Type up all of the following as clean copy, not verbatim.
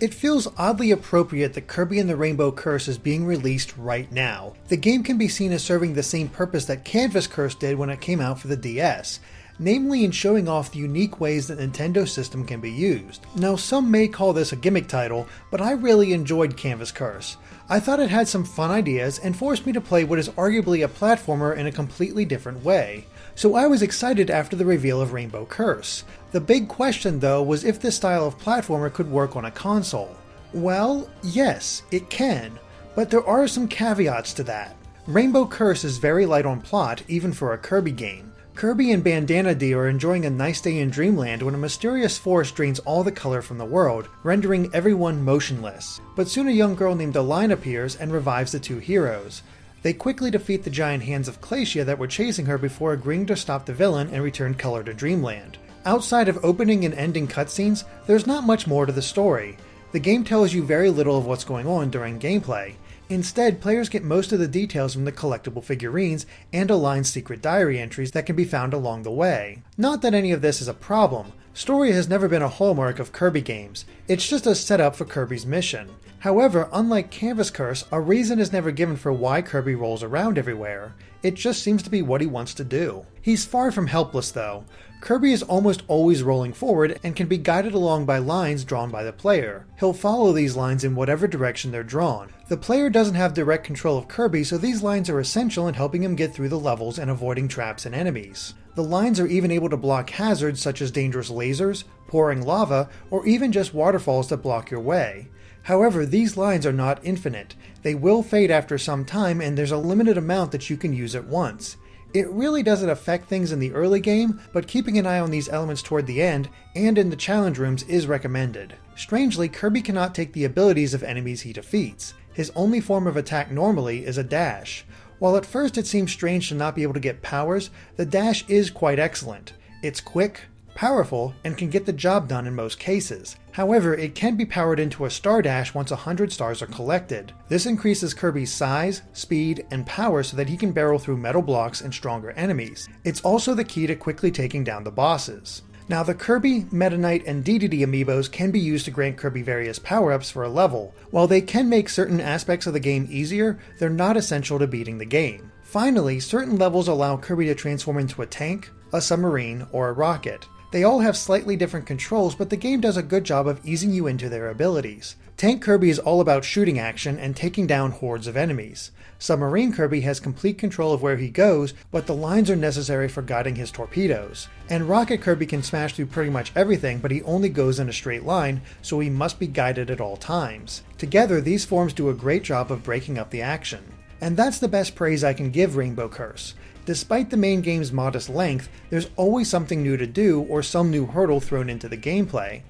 It feels oddly appropriate that Kirby and the Rainbow Curse is being released right now. The game can be seen as serving the same purpose that Canvas Curse did when it came out for the DS, namely in showing off the unique ways that Nintendo's system can be used. Now, some may call this a gimmick title, but I really enjoyed Canvas Curse. I thought it had some fun ideas and forced me to play what is arguably a platformer in a completely different way. So I was excited after the reveal of Rainbow Curse. The big question though was if this style of platformer could work on a console. Well, yes, it can, but there are some caveats to that. Rainbow Curse is very light on plot, even for a Kirby game. Kirby and Bandana D are enjoying a nice day in Dreamland when a mysterious force drains all the color from the world, rendering everyone motionless. But soon a young girl named Aline appears and revives the two heroes. They quickly defeat the giant hands of Glacia that were chasing her before agreeing to stop the villain and return color to Dreamland. Outside of opening and ending cutscenes, there's not much more to the story. The game tells you very little of what's going on during gameplay. Instead, players get most of the details from the collectible figurines and Aline's secret diary entries that can be found along the way. Not that any of this is a problem. Story has never been a hallmark of Kirby games. It's just a setup for Kirby's mission. However, unlike Canvas Curse, a reason is never given for why Kirby rolls around everywhere. It just seems to be what he wants to do. He's far from helpless though. Kirby is almost always rolling forward and can be guided along by lines drawn by the player. He'll follow these lines in whatever direction they're drawn. The player doesn't have direct control of Kirby, so these lines are essential in helping him get through the levels and avoiding traps and enemies. The lines are even able to block hazards such as dangerous lasers, pouring lava, or even just waterfalls that block your way. However, these lines are not infinite. They will fade after some time, and there's a limited amount that you can use at once. It really doesn't affect things in the early game, but keeping an eye on these elements toward the end and in the challenge rooms is recommended. Strangely, Kirby cannot take the abilities of enemies he defeats. His only form of attack normally is a dash. While at first it seems strange to not be able to get powers, the dash is quite excellent. It's quick, powerful, and can get the job done in most cases. However, it can be powered into a star dash once 100 stars are collected. This increases Kirby's size, speed, and power so that he can barrel through metal blocks and stronger enemies. It's also the key to quickly taking down the bosses. Now, the Kirby, Meta Knight, and DDD amiibos can be used to grant Kirby various power-ups for a level. While they can make certain aspects of the game easier, they're not essential to beating the game. Finally, certain levels allow Kirby to transform into a tank, a submarine, or a rocket. They all have slightly different controls, but the game does a good job of easing you into their abilities. Tank Kirby is all about shooting action and taking down hordes of enemies. Submarine Kirby has complete control of where he goes, but the lines are necessary for guiding his torpedoes. And Rocket Kirby can smash through pretty much everything, but he only goes in a straight line, so he must be guided at all times. Together, these forms do a great job of breaking up the action. And that's the best praise I can give Rainbow Curse. Despite the main game's modest length, there's always something new to do or some new hurdle thrown into the gameplay.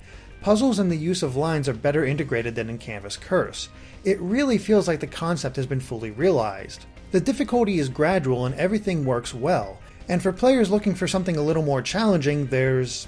Puzzles and the use of lines are better integrated than in Canvas Curse. It really feels like the concept has been fully realized. The difficulty is gradual and everything works well. And for players looking for something a little more challenging, there's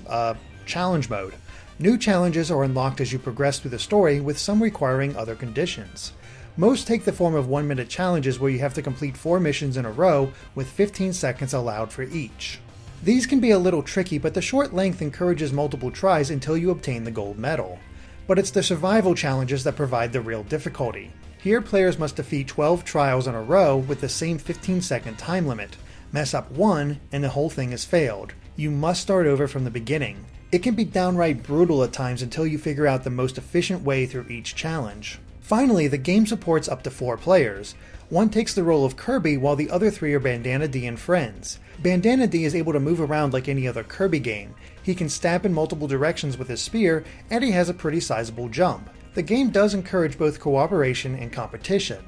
challenge mode. New challenges are unlocked as you progress through the story, with some requiring other conditions. Most take the form of 1-minute challenges where you have to complete 4 missions in a row with 15 seconds allowed for each. These can be a little tricky, but the short length encourages multiple tries until you obtain the gold medal. But it's the survival challenges that provide the real difficulty. Here players must defeat 12 trials in a row with the same 15-second time limit. Mess up one and the whole thing has failed. You must start over from the beginning. It can be downright brutal at times until you figure out the most efficient way through each challenge. Finally, the game supports up to 4 players. One takes the role of Kirby while the other 3 are Bandana D and friends. Bandana D is able to move around like any other Kirby game. He can stab in multiple directions with his spear, and he has a pretty sizable jump. The game does encourage both cooperation and competition.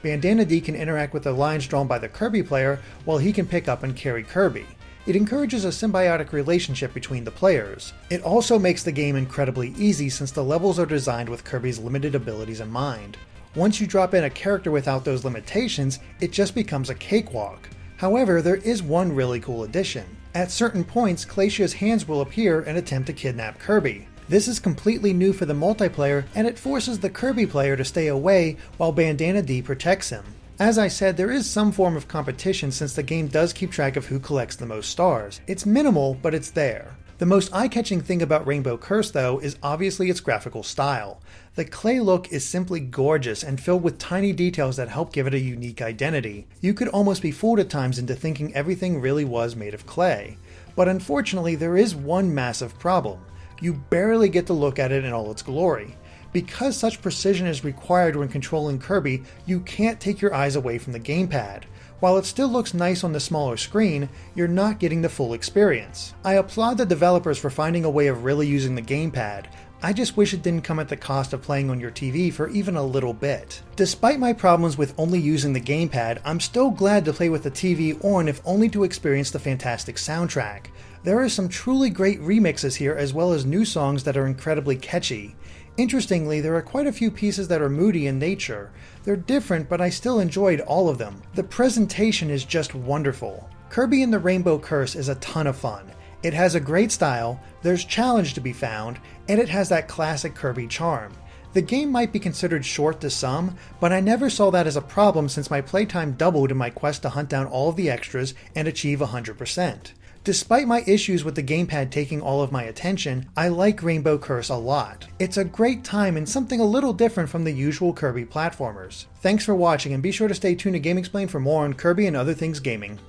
Bandana D can interact with the lines drawn by the Kirby player, while he can pick up and carry Kirby. It encourages a symbiotic relationship between the players. It also makes the game incredibly easy since the levels are designed with Kirby's limited abilities in mind. Once you drop in a character without those limitations, it just becomes a cakewalk. However, there is one really cool addition. At certain points, Glacia's hands will appear and attempt to kidnap Kirby. This is completely new for the multiplayer, and it forces the Kirby player to stay away while Bandana D protects him. As I said, there is some form of competition since the game does keep track of who collects the most stars. It's minimal, but it's there. The most eye-catching thing about Rainbow Curse, though, is obviously its graphical style. The clay look is simply gorgeous and filled with tiny details that help give it a unique identity. You could almost be fooled at times into thinking everything really was made of clay. But unfortunately, there is one massive problem. You barely get to look at it in all its glory. Because such precision is required when controlling Kirby, you can't take your eyes away from the gamepad. While it still looks nice on the smaller screen, you're not getting the full experience. I applaud the developers for finding a way of really using the gamepad. I just wish it didn't come at the cost of playing on your TV for even a little bit. Despite my problems with only using the gamepad, I'm still glad to play with the TV on if only to experience the fantastic soundtrack. There are some truly great remixes here as well as new songs that are incredibly catchy. Interestingly, there are quite a few pieces that are moody in nature. They're different, but I still enjoyed all of them. The presentation is just wonderful. Kirby and the Rainbow Curse is a ton of fun. It has a great style, there's challenge to be found, and it has that classic Kirby charm. The game might be considered short to some, but I never saw that as a problem since my playtime doubled in my quest to hunt down all of the extras and achieve 100%. Despite my issues with the gamepad taking all of my attention, I like Rainbow Curse a lot. It's a great time and something a little different from the usual Kirby platformers. Thanks for watching, and be sure to stay tuned to GameXplain for more on Kirby and other things gaming.